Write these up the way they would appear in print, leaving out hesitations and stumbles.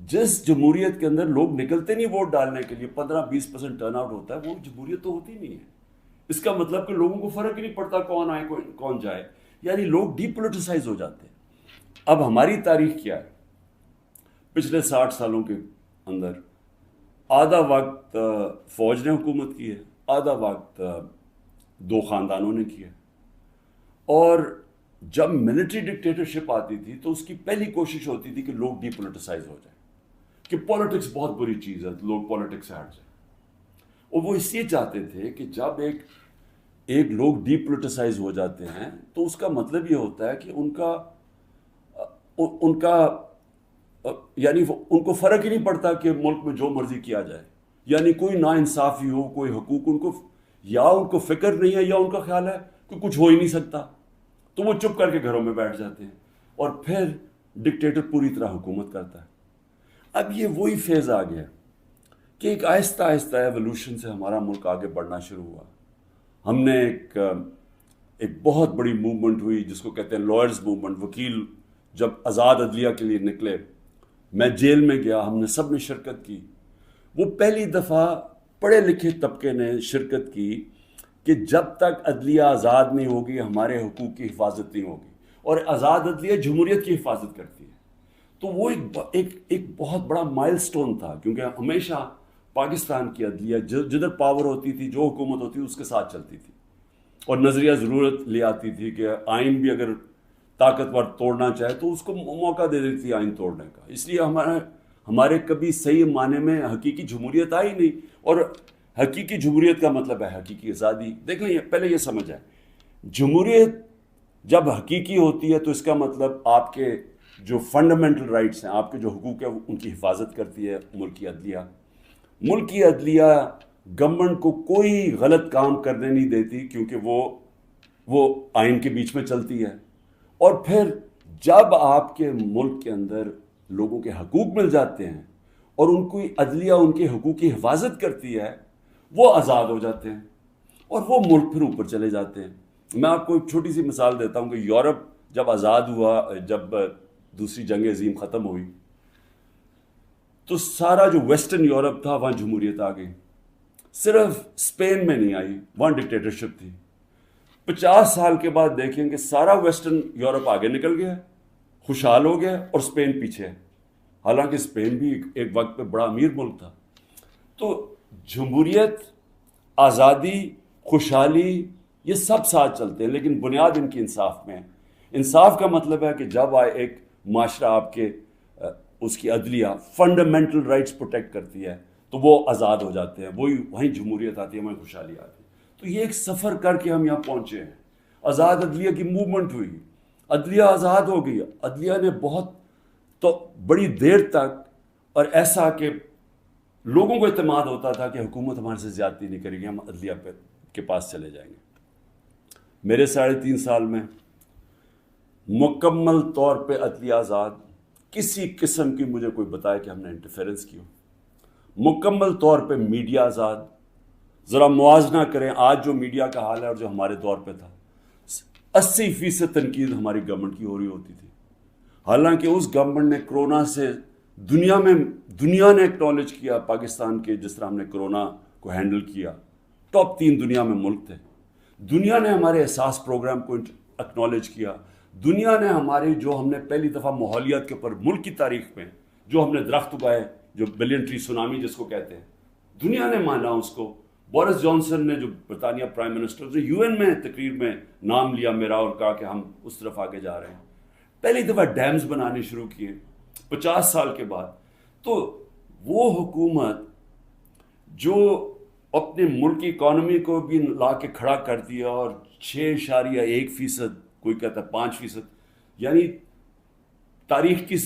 جس جمہوریت کے اندر لوگ نکلتے نہیں ووٹ ڈالنے کے لیے، 15-20% ٹرن آؤٹ ہوتا ہے، وہ جمہوریت تو ہوتی نہیں ہے. اس کا مطلب کہ لوگوں کو فرق ہی نہیں پڑتا کون آئے کون جائے، یعنی لوگ ڈی پولیٹیسائز ہو جاتے ہیں. اب ہماری تاریخ کیا ہے؟ پچھلے 60 سالوں کے اندر آدھا وقت فوج نے حکومت کی ہے، آدھا وقت دو خاندانوں نے کیا. اور جب ملٹری ڈکٹیٹرشپ آتی تھی تو اس کی پہلی کوشش ہوتی تھی کہ لوگ ڈی پولیٹیسائز ہو جائیں، کہ پالیٹکس بہت بری چیز ہے، لوگ پالیٹکس سے ہٹ جائیں. اور وہ اس لیے چاہتے تھے کہ جب ایک لوگ ڈی پولیٹیسائز ہو جاتے ہیں تو اس کا مطلب یہ ہوتا ہے کہ ان کا یعنی ان کو فرق ہی نہیں پڑتا کہ ملک میں جو مرضی کیا جائے، یعنی کوئی نا انصافی ہو، کوئی حقوق ان کو فکر نہیں ہے، یا ان کا خیال ہے کہ کچھ ہو ہی نہیں سکتا، تو وہ چپ کر کے گھروں میں بیٹھ جاتے ہیں اور پھر ڈکٹیٹر پوری طرح حکومت کرتا ہے. اب یہ وہی فیز آ گیا کہ ایک آہستہ آہستہ ایوولوشن سے ہمارا ملک آگے بڑھنا شروع ہوا. ہم نے ایک بہت بڑی موومنٹ ہوئی جس کو کہتے ہیں لائرز موومنٹ. وکیل جب آزاد عدلیہ کے لیے نکلے، میں جیل میں گیا، ہم نے سب نے شرکت کی. وہ پہلی دفعہ پڑھے لکھے طبقے نے شرکت کی کہ جب تک عدلیہ آزاد نہیں ہوگی ہمارے حقوق کی حفاظت نہیں ہوگی، اور آزاد عدلیہ جمہوریت کی حفاظت کرتی ہے. تو وہ ایک بہت بڑا مائل سٹون تھا، کیونکہ ہمیشہ پاکستان کی عدلیہ جدھر پاور ہوتی تھی، جو حکومت ہوتی تھی اس کے ساتھ چلتی تھی، اور نظریہ ضرورت لے آتی تھی کہ آئین بھی اگر طاقتور توڑنا چاہے تو اس کو موقع دے دیتی تھی آئین توڑنے کا. اس لیے ہمارے کبھی صحیح معنی میں حقیقی جمہوریت آئی نہیں. اور حقیقی جمہوریت کا مطلب ہے حقیقی آزادی. دیکھ لیں، پہلے یہ سمجھ آئے، جمہوریت جب حقیقی ہوتی ہے تو اس کا مطلب آپ کے جو فنڈامنٹل رائٹس ہیں، آپ کے جو حقوق ہیں، ان کی حفاظت کرتی ہے ملکی عدلیہ. ملکی عدلیہ گورنمنٹ کو کوئی غلط کام کرنے نہیں دیتی، کیونکہ وہ آئین کے بیچ میں چلتی ہے. اور پھر جب آپ کے ملک کے اندر لوگوں کے حقوق مل جاتے ہیں اور ان کی عدلیہ ان کے حقوق کی حفاظت کرتی ہے، وہ آزاد ہو جاتے ہیں اور وہ ملک پھر اوپر چلے جاتے ہیں. میں آپ کو ایک چھوٹی سی مثال دیتا ہوں کہ یورپ جب آزاد ہوا، جب دوسری جنگ عظیم ختم ہوئی، تو سارا جو ویسٹرن یورپ تھا وہاں جمہوریت آ گئی. صرف اسپین میں نہیں آئی، وہاں ڈکٹیٹرشپ تھی. 50 سال کے بعد دیکھیں کہ سارا ویسٹرن یورپ آگے نکل گیا، خوشحال ہو گیا، اور اسپین پیچھے ہے، حالانکہ اسپین بھی ایک وقت پہ بڑا امیر ملک تھا. تو جمہوریت، آزادی، خوشحالی، یہ سب ساتھ چلتے ہیں، لیکن بنیاد ان کی انصاف میں ہے. انصاف کا مطلب ہے کہ جب ایک معاشرہ آپ کے اس کی عدلیہ فنڈامنٹل رائٹس پروٹیکٹ کرتی ہے تو وہ آزاد ہو جاتے ہیں، وہیں جمہوریت آتی ہے، وہیں خوشحالی آتی ہے. تو یہ ایک سفر کر کے ہم یہاں پہنچے ہیں. آزاد عدلیہ کی موومنٹ ہوئی، عدلیہ آزاد ہو گئی. عدلیہ نے بہت تو بڑی دیر تک، اور ایسا کہ لوگوں کو اعتماد ہوتا تھا کہ حکومت ہمارے سے زیادتی نہیں کرے گی، ہم عدلیہ کے پاس چلے جائیں گے. میرے 3.5 سال میں مکمل طور پہ عدلیہ آزاد، کسی قسم کی مجھے کوئی بتائے کہ ہم نے انٹرفیرنس کی ہو. مکمل طور پہ میڈیا آزاد. ذرا موازنہ کریں آج جو میڈیا کا حال ہے اور جو ہمارے دور پہ تھا. 80% تنقید ہماری گورنمنٹ کی ہو رہی ہوتی تھی، حالانکہ اس گورنمنٹ نے کرونا سے دنیا نے ایکنالج کیا پاکستان کے، جس طرح ہم نے کرونا کو ہینڈل کیا. ٹاپ 3 دنیا میں ملک تھے. دنیا نے ہمارے احساس پروگرام کو ایکنالج کیا. دنیا نے جو ہم نے پہلی دفعہ ماحولیات کے اوپر ملک کی تاریخ میں جو ہم نے درخت اگائے، جو بلین ٹری سونامی جس کو کہتے ہیں، دنیا نے مانا اس کو. بورس جانسن نے، جو برطانیہ پرائم منسٹر، جو یو این میں تقریر میں نام لیا میرا اور کہا کہ ہم اس طرف آگے جا رہے ہیں. پہلی دفعہ ڈیمز بنانے شروع کیے 50 سال کے بعد. تو وہ حکومت جو اپنے ملک کی اکانومی کو بھی لا کے کھڑا کر دیا، اور 6.1%، کوئی کہتا ہے 5%، یعنی تاریخ کی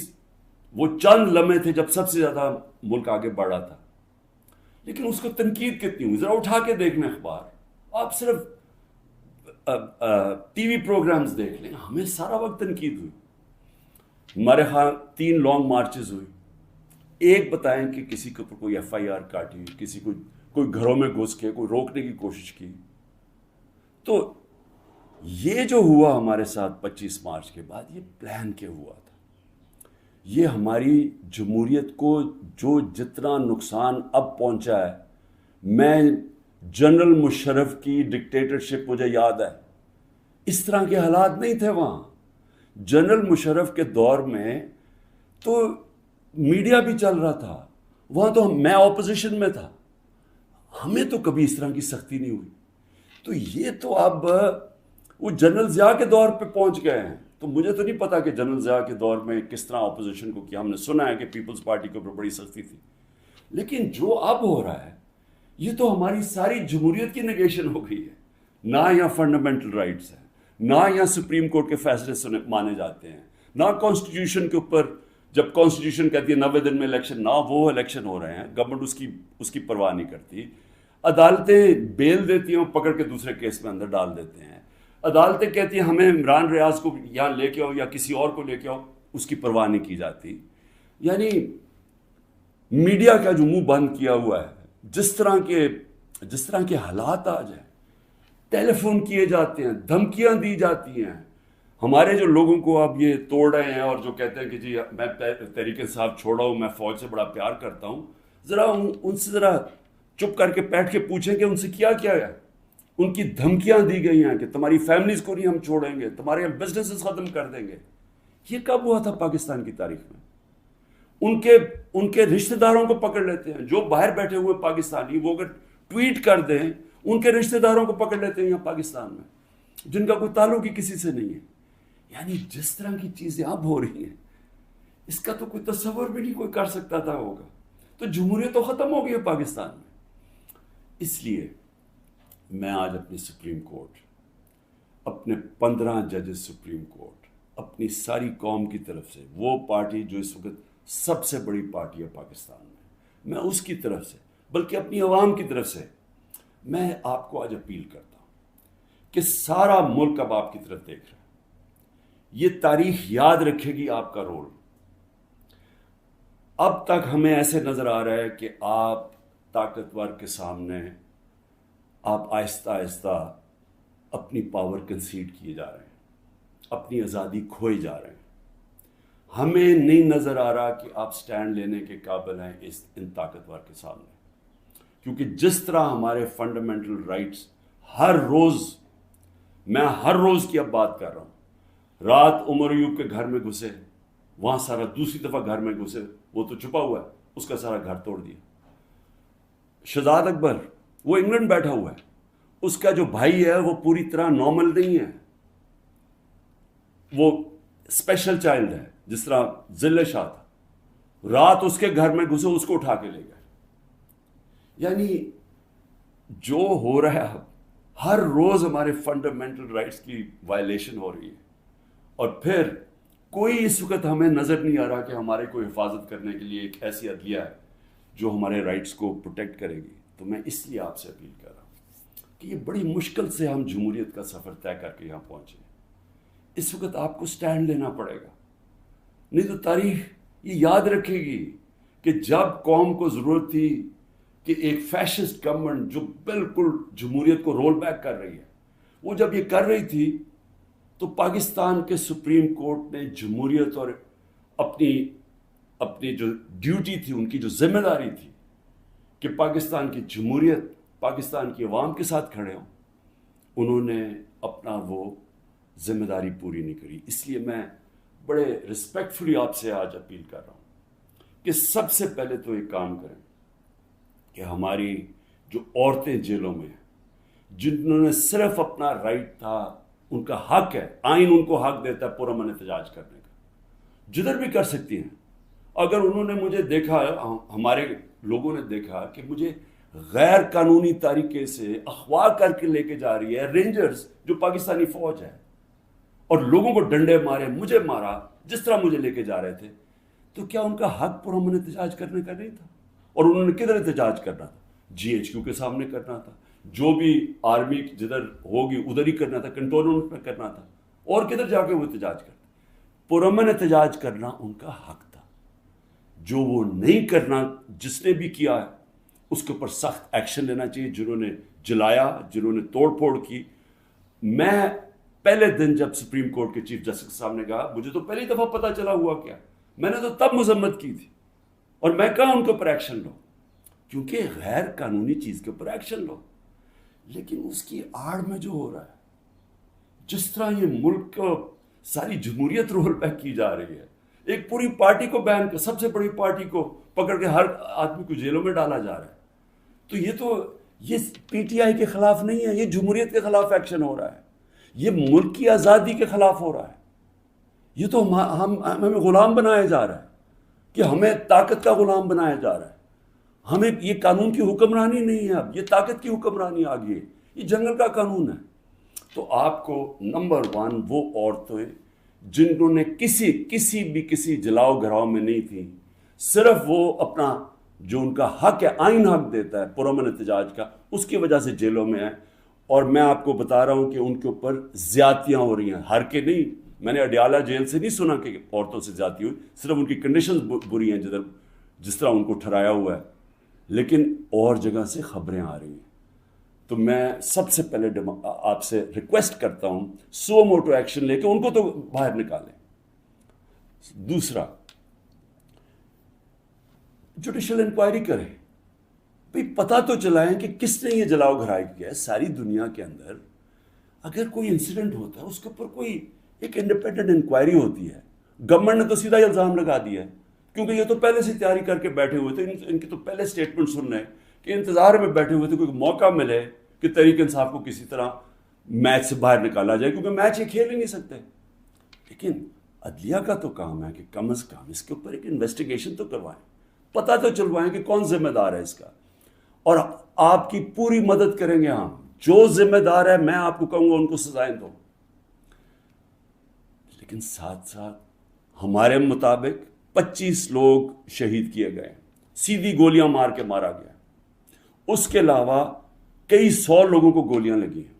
وہ چند لمحے تھے جب سب سے زیادہ ملک آگے بڑھ رہا تھا. لیکن اس کو تنقید کتنی ہوئی؟ ذرا اٹھا کے دیکھنا اخبار، آپ صرف ٹی وی پروگرامز دیکھ لیں، ہمیں سارا وقت تنقید ہوئی. ہمارے ہاں 3 لانگ مارچز ہوئی. ایک بتائیں کہ کسی کے اوپر کوئی FIR کاٹی، کسی کو کوئی گھروں میں گھس کے کوئی روکنے کی کوشش کی. تو یہ جو ہوا ہمارے ساتھ 25 مارچ کے بعد، یہ پلان کے ہوا تھا. یہ ہماری جمہوریت کو جو جتنا نقصان اب پہنچا ہے، میں جنرل مشرف کی ڈکٹیٹرشپ مجھے یاد ہے، اس طرح کے حالات نہیں تھے وہاں. جنرل مشرف کے دور میں تو میڈیا بھی چل رہا تھا، وہاں تو میں اپوزیشن میں تھا، ہمیں تو کبھی اس طرح کی سختی نہیں ہوئی. تو یہ تو اب وہ جنرل ضیاء کے دور پہ پہنچ گئے ہیں. تو مجھے تو نہیں پتا کہ جنرل ضیاء کے دور میں کس طرح اپوزیشن کو کیا. ہم نے سنا ہے کہ پیپلز پارٹی کے اوپر بڑی سختی تھی، لیکن جو اب ہو رہا ہے یہ تو ہماری ساری جمہوریت کی نگیشن ہو گئی ہے. نہ یہاں فنڈامنٹل رائٹس ہیں، نہ یہاں سپریم کورٹ کے فیصلے مانے جاتے ہیں، نہ کانسٹیٹیوشن کے اوپر جب کانسٹیٹیوشن کہتی ہے 90 دن میں الیکشن، نہ وہ الیکشن ہو رہے ہیں. گورنمنٹ اس کی پرواہ نہیں کرتی. عدالتیں بیل دیتی ہیں، پکڑ کے دوسرے کیس میں اندر ڈال دیتے ہیں. عدالتیں کہتی ہیں ہمیں عمران ریاض کو یہاں لے کے آؤ یا کسی اور کو لے کے آؤ، اس کی پرواہ نہیں کی جاتی. یعنی میڈیا کا جو منہ بند کیا ہوا ہے، جس طرح کے حالات آ جائیں، ٹیلی فون کیے جاتے ہیں، دھمکیاں دی جاتی ہیں. ہمارے جو لوگوں کو اب یہ توڑ رہے ہیں اور جو کہتے ہیں کہ جی میں تحریک انصاف چھوڑا ہوں، میں فوج سے بڑا پیار کرتا ہوں، ذرا ان سے ذرا چپ کر کے بیٹھ کے پوچھیں کہ ان سے کیا کیا ہے. ان کی دھمکیاں دی گئی ہیں کہ تمہاری فیملیز کو نہیں ہم چھوڑیں گے، تمہارے بزنسز ختم کر دیں گے. یہ کب ہوا تھا پاکستان کی تاریخ میں؟ ان کے رشتہ داروں کو پکڑ لیتے ہیں، جو باہر بیٹھے ہوئے پاکستانی، وہ اگر ٹویٹ کر دیں ان کے رشتہ داروں کو پکڑ لیتے ہیں یہاں پاکستان میں، جن کا کوئی تعلق ہی کسی سے نہیں ہے. یعنی جس طرح کی چیزیں اب ہو رہی ہیں، اس کا تو کوئی تصور بھی نہیں کوئی کر سکتا تھا ہوگا. تو جمہوریت تو ختم ہو گئی ہے پاکستان میں. اس لیے میں آج اپنی سپریم کورٹ، اپنے 15 ججز سپریم کورٹ، اپنی ساری قوم کی طرف سے، وہ پارٹی جو اس وقت سب سے بڑی پارٹی ہے پاکستان میں اس کی طرف سے، بلکہ اپنی عوام کی طرف سے میں آپ کو آج اپیل کرتا ہوں کہ سارا ملک اب آپ کی طرف دیکھ رہا ہے. یہ تاریخ یاد رکھے گی آپ کا رول. اب تک ہمیں ایسے نظر آ رہا ہے کہ آپ طاقتور کے سامنے آپ آہستہ آہستہ اپنی پاور کنسیڈ کیے جا رہے ہیں، اپنی آزادی کھوئے جا رہے ہیں. ہمیں نہیں نظر آ رہا کہ آپ سٹینڈ لینے کے قابل ہیں ان طاقتور کے سامنے، کیونکہ جس طرح ہمارے فنڈامنٹل رائٹس ہر روز، میں ہر روز کی اب بات کر رہا ہوں، رات عمر ایوب کے گھر میں گھسے، وہاں سارا دوسری دفعہ گھر میں گھسے، وہ تو چھپا ہوا ہے، اس کا سارا گھر توڑ دیا. شہزاد اکبر وہ انگلینڈ بیٹھا ہوا ہے، اس کا جو بھائی ہے وہ پوری طرح نارمل نہیں ہے، وہ اسپیشل چائلڈ ہے، جس طرح ذل شاہ تھا. رات اس کے گھر میں گھسے، اس کو اٹھا کے لے گئے. یعنی جو ہو رہا ہے ہر روز ہمارے فنڈامنٹل رائٹس کی وائلیشن ہو رہی ہے. اور پھر کوئی اس وقت ہمیں نظر نہیں آ رہا کہ ہمارے کو حفاظت کرنے کے لیے ایک ایسی عدلیہ ہے جو ہمارے رائٹس کو پروٹیکٹ کرے گی. تو میں اس لیے آپ سے اپیل کر رہا ہوں کہ یہ بڑی مشکل سے ہم جمہوریت کا سفر طے کر کے یہاں پہنچے. اس وقت آپ کو سٹینڈ لینا پڑے گا، نہیں تو تاریخ یہ یاد رکھے گی کہ جب قوم کو ضرورت تھی کہ ایک فیشسٹ گورنمنٹ جو بالکل جمہوریت کو رول بیک کر رہی ہے، وہ جب یہ کر رہی تھی تو پاکستان کے سپریم کورٹ نے جمہوریت اور اپنی جو ڈیوٹی تھی، ان کی جو ذمہ داری تھی کہ پاکستان کی جمہوریت، پاکستان کی عوام کے ساتھ کھڑے ہوں، انہوں نے اپنا وہ ذمہ داری پوری نہیں کری. اس لیے میں بڑے رسپیکٹفلی آپ سے آج اپیل کر رہا ہوں کہ سب سے پہلے تو ایک کام کریں کہ ہماری جو عورتیں جیلوں میں ہیں، جنہوں نے صرف اپنا رائٹ تھا، ان کا حق ہے، آئین ان کو حق دیتا ہے پرامن احتجاج کرنے کا، جدھر بھی کر سکتی ہیں. اگر انہوں نے مجھے دیکھا، ہمارے لوگوں نے دیکھا کہ مجھے غیر قانونی طریقے سے اغوا کر کے لے کے جا رہی ہے رینجرز جو پاکستانی فوج ہے، اور لوگوں کو ڈنڈے مارے، مجھے مارا، جس طرح مجھے لے کے جا رہے تھے، تو کیا ان کا حق پرامن احتجاج کرنے کا نہیں تھا؟ اور انہوں نے کدھر احتجاج کرنا تھا؟ GHQ کے سامنے کرنا تھا، جو بھی آرمی جدھر ہوگی ادھر ہی کرنا تھا، کنٹونمنٹ میں کرنا تھا، اور کدھر جا کے وہ احتجاج کرتے. پرامن احتجاج کرنا ان کا حق تھا. جو وہ نہیں کرنا، جس نے بھی کیا ہے اس کے اوپر سخت ایکشن لینا چاہیے. جنہوں نے جلایا، جنہوں نے توڑ پھوڑ کی. میں پہلے دن جب سپریم کورٹ کے چیف جسٹس کے سامنے کہا، مجھے تو پہلی دفعہ پتہ چلا ہوا کیا، میں نے تو تب مذمت کی تھی، اور میں کہا ان کے اوپر ایکشن لو، کیونکہ غیر قانونی چیز کے اوپر ایکشن لو. لیکن اس کی آڑ میں جو ہو رہا ہے، جس طرح یہ ملک کو ساری جمہوریت رول بیک کی جا رہی ہے، ایک پوری پارٹی کو بین کر، سب سے بڑی پارٹی کو پکڑ کے ہر آدمی کو جیلوں میں ڈالا جا رہا ہے. تو یہ پی ٹی آئی کے خلاف نہیں ہے، یہ جمہوریت کے خلاف ایکشن ہو رہا ہے، یہ ملک کی آزادی کے خلاف ہو رہا ہے. یہ تو ہمیں غلام بنایا جا رہا ہے، کہ ہمیں طاقت کا غلام بنایا جا رہا ہے. ہمیں یہ قانون کی حکمرانی نہیں ہے، اب یہ طاقت کی حکمرانی آ گئی ہے، یہ جنگل کا قانون ہے. تو آپ کو نمبر 1 وہ عورتیں جنہوں نے کسی جلاؤ گھراؤ میں نہیں تھیں، صرف وہ اپنا جو ان کا حق ہے، آئین حق دیتا ہے پرامن احتجاج کا، اس کی وجہ سے جیلوں میں ہیں. اور میں آپ کو بتا رہا ہوں کہ ان کے اوپر زیادتیاں ہو رہی ہیں، ہر کے نہیں. میں نے اڈیالہ جیل سے نہیں سنا کہ عورتوں سے زیادتی ہوئی، صرف ان کی کنڈیشنز بری ہیں جس طرح ان کو ٹھہرایا ہوا ہے، لیکن اور جگہ سے خبریں آ رہی ہیں. تو میں سب سے پہلے آپ سے ریکویسٹ کرتا ہوں، سو موٹو ایکشن لے کے ان کو تو باہر نکالیں. دوسرا، جوڈیشل انکوائری کریں. بھئی پتہ تو چلائیں کہ کس نے یہ جلاؤ گھرائی کیا ہے. ساری دنیا کے اندر اگر کوئی انسیڈنٹ ہوتا ہے، اس کے اوپر کوئی ایک انڈیپینڈنٹ انکوائری ہوتی ہے. گورنمنٹ نے تو سیدھا الزام لگا دیا ہے، کیونکہ یہ تو پہلے سے تیاری کر کے بیٹھے ہوئے تھے. ان کی تو پہلے سٹیٹمنٹ سن رہے ہیں کہ انتظار میں بیٹھے ہوئے تھے کوئی موقع ملے کہ تحریک انصاف کو کسی طرح میچ سے باہر نکالا جائے، کیونکہ میچ یہ کھیل ہی نہیں سکتے. لیکن عدلیہ کا تو کام ہے کہ کم از کم اس کے اوپر ایک انویسٹیگیشن تو کروائیں، پتہ تو چلوائیں کہ کون ذمہ دار ہے اس کا. اور آپ کی پوری مدد کریں گے ہم. جو ذمہ دار ہے میں آپ کو کہوں گا ان کو سزائیں دو. لیکن ساتھ ساتھ ہمارے مطابق 25 لوگ شہید کیے گئے، سیدھی گولیاں مار کے مارا گیا. اس کے علاوہ کئی 100 لوگوں کو گولیاں لگی ہیں.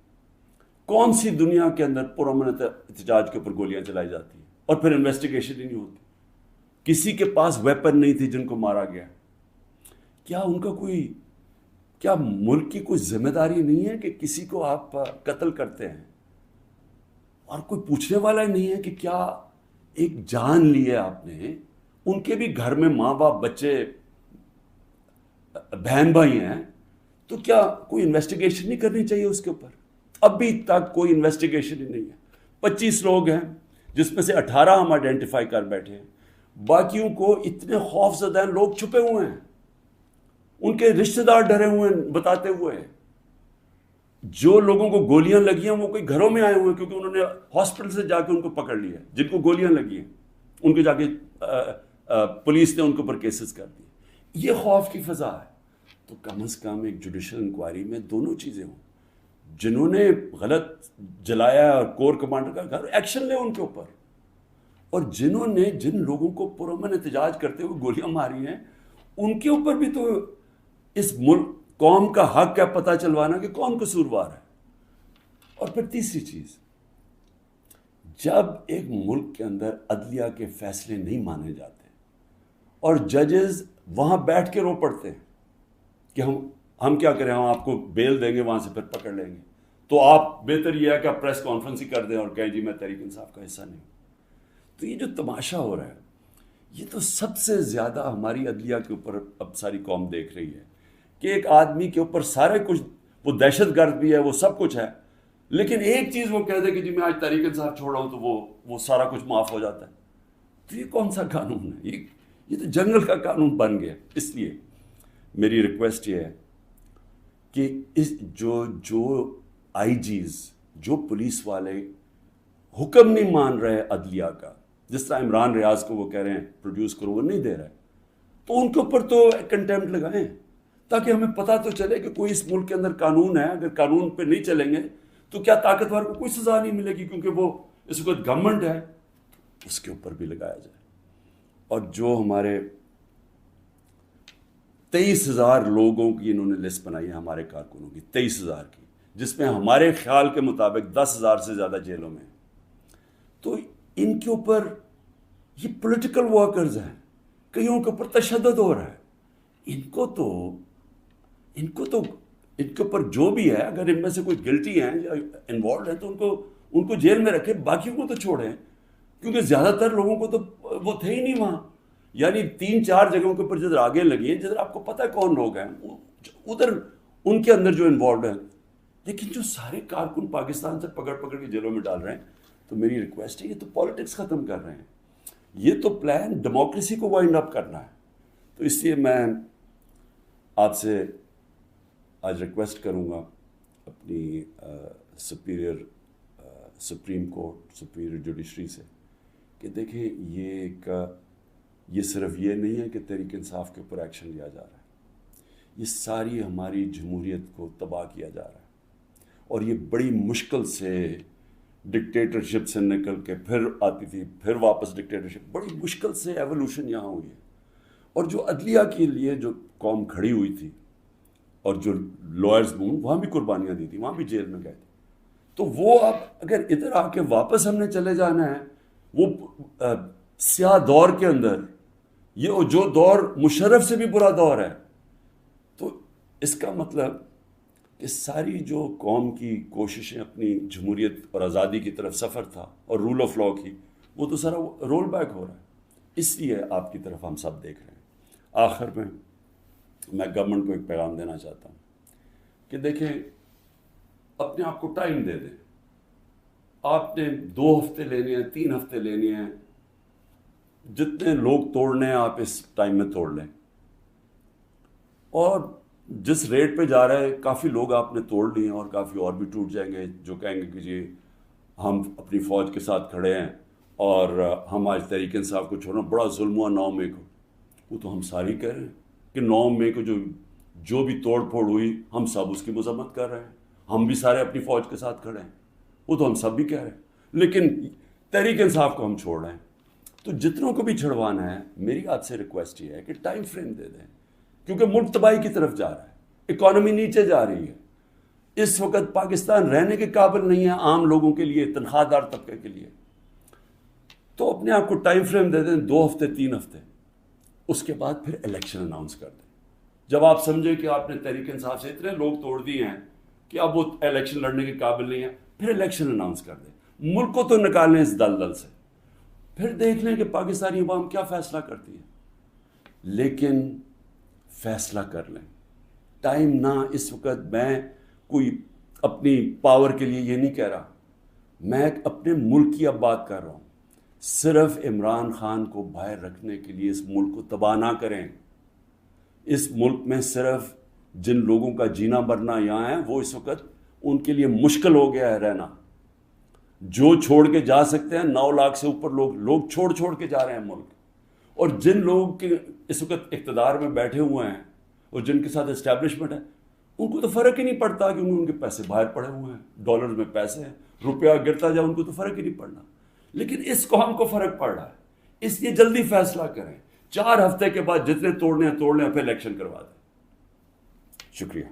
کون سی دنیا کے اندر پرامن احتجاج کے اوپر گولیاں چلائی جاتی ہیں اور پھر انویسٹیگیشن ہی نہیں ہوتی؟ کسی کے پاس ویپن نہیں تھی جن کو مارا گیا. کیا ان کا کیا ملک کی کوئی ذمہ داری نہیں ہے کہ کسی کو آپ قتل کرتے ہیں اور کوئی پوچھنے والا ہی نہیں ہے کہ کیا ایک جان لی ہے آپ نے؟ ان کے بھی گھر میں ماں باپ، بچے، بہن بھائی ہیں، تو کیا کوئی انویسٹیگیشن نہیں کرنی چاہیے اس کے اوپر؟ ابھی تک کوئی انویسٹیگیشن ہی نہیں ہے. 25 لوگ ہیں جس میں سے 18 ہم آئیڈینٹیفائی کر بیٹھے ہیں. باقیوں کو اتنے خوف زدہ ہیں، لوگ چھپے ہوئے ہیں، ان کے رشتہ دار ڈرے ہوئے ہیں بتاتے ہوئے. جو لوگوں کو گولیاں لگی ہیں وہ کوئی گھروں میں آئے ہوئے ہیں، کیونکہ انہوں نے ہاسپٹل سے جا کے ان کو پکڑ لیا. جن کو گولیاں لگی ہیں ان کو جا کے پولیس نے ان کے اوپر کیسز کر دیے. یہ خوف کی فضا ہے. تو کم از کم ایک جوڈیشل انکوائری میں دونوں چیزیں ہوں. جنہوں نے غلط جلایا اور کور کمانڈر کا گھر، ایکشن لے ان کے اوپر. اور جنہوں نے جن لوگوں کو پرامن احتجاج کرتے ہوئے گولیاں ماری ہیں، ان کے اوپر بھی تو اس ملک قوم کا حق ہے پتہ چلوانا کہ کون قصوروار ہے. اور پھر تیسری چیز، جب ایک ملک کے اندر عدلیہ کے فیصلے نہیں مانے جاتے اور ججز وہاں بیٹھ کے رو پڑتے ہیں کہ ہم کیا کریں، ہم آپ کو بیل دیں گے، وہاں سے پھر پکڑ لیں گے، تو آپ بہتر یہ ہے کہ آپ پریس کانفرنس ہی کر دیں اور کہیں جی میں تحریک انصاف کا حصہ نہیں ہوں. تو یہ جو تماشا ہو رہا ہے، یہ تو سب سے زیادہ ہماری عدلیہ کے اوپر اب ساری قوم دیکھ رہی ہے کہ ایک آدمی کے اوپر سارے کچھ، وہ دہشت گرد بھی ہے، وہ سب کچھ ہے، لیکن ایک چیز وہ کہہ دے کہ جی میں آج تحریک انصاف چھوڑ رہا ہوں تو وہ سارا کچھ معاف ہو جاتا ہے. تو یہ کون سا قانون ہے؟ یہ تو جنگل کا قانون بن گیا. اس لیے میری ریکویسٹ یہ ہے کہ جو آئی جیز، جو پولیس والے حکم نہیں مان رہے عدلیہ کا، جس طرح عمران ریاض کو وہ کہہ رہے ہیں پروڈیوس کرو، وہ نہیں دے رہے، تو ان کے اوپر تو کنٹیمپٹ لگائیں تاکہ ہمیں پتہ تو چلے کہ کوئی اس ملک کے اندر قانون ہے. اگر قانون پہ نہیں چلیں گے تو کیا طاقتور کو کوئی سزا نہیں ملے گی، کیونکہ وہ اس وقت گورنمنٹ ہے. اس کے اوپر بھی لگایا جائے. اور جو ہمارے 23,000 لوگوں کی انہوں نے لسٹ بنائی ہے ہمارے کارکنوں کی، 23,000 کی، جس میں ہمارے خیال کے مطابق 10,000 سے زیادہ جیلوں میں. تو ان کے اوپر یہ پولیٹیکل ورکرز ہیں، کئیوں کے اوپر تشدد ہو رہا ہے. ان کے اوپر جو بھی ہے، اگر ان میں سے کوئی گلٹی ہیں یا انوالوڈ ہیں تو ان کو جیل میں رکھیں، باقیوں کو تو چھوڑیں، کیونکہ زیادہ تر لوگوں کو تو وہ تھے ہی نہیں وہاں. یعنی 3-4 جگہوں کے اوپر جدھر آگے لگی ہیں، جدھر آپ کو پتہ ہے کون لوگ ہیں، ادھر ان کے اندر جو انوالوڈ ہیں. لیکن جو سارے کارکن پاکستان سے پکڑ کے جیلوں میں ڈال رہے ہیں، تو میری ریکویسٹ ہے، یہ تو پالیٹکس ختم کر رہے ہیں، یہ تو پلان ڈیموکریسی کو وائنڈ اپ کرنا ہے. تو اس لیے میں آپ سے آج ریکویسٹ کروں گا اپنی سپریم کورٹ، سپیریئر جوڈیشری سے، کہ دیکھیں یہ صرف یہ نہیں ہے کہ تحریک انصاف کے اوپر ایکشن لیا جا رہا ہے، یہ ساری ہماری جمہوریت کو تباہ کیا جا رہا ہے. اور یہ بڑی مشکل سے ڈکٹیٹرشپ سے نکل کے پھر آتی تھی، پھر واپس ڈکٹیٹرشپ، بڑی مشکل سے ایولیوشن یہاں ہوئی ہے. اور جو عدلیہ کے لیے جو قوم کھڑی ہوئی تھی، اور جو لائرز وہاں بھی قربانیاں دی تھی، وہاں بھی جیل میں گئے تھے. تو وہ اب اگر ادھر آ کے واپس ہم نے چلے جانا ہے وہ سیاہ دور کے اندر، یہ جو دور مشرف سے بھی برا دور ہے، تو اس کا مطلب کہ ساری جو قوم کی کوششیں اپنی جمہوریت اور آزادی کی طرف سفر تھا اور رول آف لا کی، وہ تو سارا رول بیک ہو رہا ہے. اس لیے آپ کی طرف ہم سب دیکھ رہے ہیں. آخر میں گورنمنٹ کو ایک پیغام دینا چاہتا ہوں کہ دیکھیں، اپنے آپ کو ٹائم دے دیں. آپ نے 2 ہفتے لینے ہیں، 3 ہفتے لینے ہیں، جتنے لوگ توڑنے ہیں آپ اس ٹائم میں توڑ لیں. اور جس ریٹ پہ جا رہا ہے، کافی لوگ آپ نے توڑ لیے ہیں اور کافی اور بھی ٹوٹ جائیں گے جو کہیں گے کہ جی ہم اپنی فوج کے ساتھ کھڑے ہیں اور ہم آج تحریک انصاف کو چھوڑنا، بڑا ظلم ہوا 9 مئی کو. وہ تو ہم ساری کہہ رہے ہیں کہ 9 مئی کو جو بھی توڑ پھوڑ ہوئی، ہم سب اس کی مذمت کر رہے ہیں، ہم بھی سارے اپنی فوج کے ساتھ کھڑے ہیں، وہ تو ہم سب بھی کہہ رہے ہیں. لیکن تحریک انصاف کو ہم چھوڑ رہے ہیں. تو جتنوں کو بھی چھڑوانا ہے، میری آپ سے ریکویسٹ یہ ہے کہ ٹائم فریم دے دیں، کیونکہ ملک تباہی کی طرف جا رہا ہے، اکانومی نیچے جا رہی ہے. اس وقت پاکستان رہنے کے قابل نہیں ہے عام لوگوں کے لیے، تنخواہ دار طبقے کے لیے. تو اپنے آپ کو ٹائم فریم دے دیں، 2 ہفتے 3 ہفتے، اس کے بعد پھر الیکشن اناؤنس کر دیں. جب آپ سمجھیں کہ آپ نے تحریک انصاف سے اتنے لوگ توڑ دیے ہیں کہ اب وہ الیکشن لڑنے کے قابل نہیں ہے، پھر الیکشن اناؤنس کر دیں. ملک کو تو نکالیں اس دلدل سے، پھر دیکھ لیں کہ پاکستانی عوام کیا فیصلہ کرتی ہے. لیکن فیصلہ کر لیں، ٹائم نہ. اس وقت میں کوئی اپنی پاور کے لیے یہ نہیں کہہ رہا، میں اپنے ملک کی اب بات کر رہا ہوں. صرف عمران خان کو باہر رکھنے کے لیے اس ملک کو تباہ نہ کریں. اس ملک میں صرف جن لوگوں کا جینا مرنا یہاں ہے، وہ اس وقت ان کے لیے مشکل ہو گیا ہے رہنا. جو چھوڑ کے جا سکتے ہیں، 9 لاکھ سے اوپر لوگ چھوڑ کے جا رہے ہیں ملک. اور جن لوگوں کے اس وقت اقتدار میں بیٹھے ہوئے ہیں اور جن کے ساتھ اسٹیبلشمنٹ ہے، ان کو تو فرق ہی نہیں پڑتا کہ ان کے پیسے باہر پڑے ہوئے ہیں، ڈالر میں پیسے ہیں، روپیہ گرتا جائے ان کو تو فرق ہی نہیں پڑنا. لیکن اس قوم کو فرق پڑ رہا ہے. اس لیے جلدی فیصلہ کریں. 4 ہفتے کے بعد جتنے توڑنے ہیں توڑ لیں، پھر الیکشن کروا دیں. شکریہ.